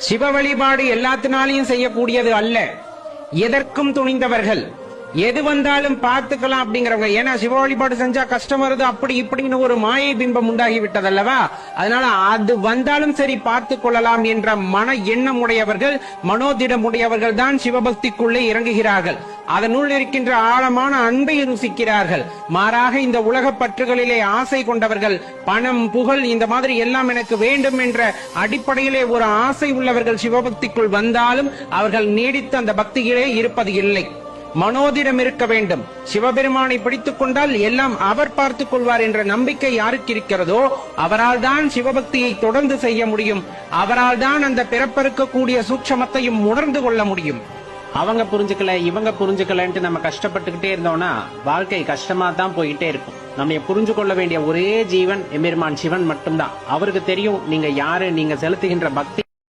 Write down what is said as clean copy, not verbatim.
சிவ வழிபாடு எல்லாத்தினாலையும் செய்யக்கூடியது அல்ல. எதற்கும் துணிந்தவர்கள், எது வந்தாலும் பார்த்துக்கலாம் அப்படிங்கிறவங்க. ஏன்னா சிவ வழிபாடு செஞ்சா கஷ்டம் வருது அப்படி இப்படின்னு ஒரு மாயை பிம்பம் உண்டாகி விட்டதல்லவா. அதனால அது வந்தாலும் சரி பார்த்து கொள்ளலாம் என்ற மன எண்ணம் உடையவர்கள், மனோதிடம் உடையவர்கள் தான் சிவபக்திக்குள்ளே இறங்குகிறார்கள். அதனுள் இருக்கின்ற ஆழமான அன்பை ருசிக்கிறார்கள். மாறாக இந்த உலக பற்றுகளிலே ஆசை கொண்டவர்கள், பணம் புகழ் இந்த மாதிரி எல்லாம் எனக்கு வேண்டும் என்ற அடிப்படையிலே ஒரு ஆசை உள்ளவர்கள் சிவபக்திக்குள் வந்தாலும் அவர்கள் நீடித்து அந்த பக்தியிலே இருப்பது இல்லை. மனோதிடம் இருக்க வேண்டும். சிவபெருமானை பிடித்துக் கொண்டால் எல்லாம் அவர் பார்த்துக் கொள்வார் என்ற நம்பிக்கை யாருக்கு இருக்கிறதோ அவரால் தான் சிவபக்தியை தொடர்ந்து செய்ய முடியும். அவரால் தான் அந்த பிறப்பறுக்கக்கூடிய சூட்சமத்தையும் உணர்ந்து கொள்ள முடியும். அவங்க புரிஞ்சுக்கல இவங்க புரிஞ்சுக்கலன்ட்டு நம்ம கஷ்டப்பட்டுக்கிட்டே இருந்தோம்னா வாழ்க்கை கஷ்டமா தான் போயிட்டே இருக்கும். நம்ம புரிஞ்சு கொள்ள வேண்டிய ஒரே ஜீவன் எம்பெருமான் சிவன் மட்டும்தான். அவருக்கு தெரியும் நீங்க யாரு, நீங்க செலுத்துகின்ற பக்தி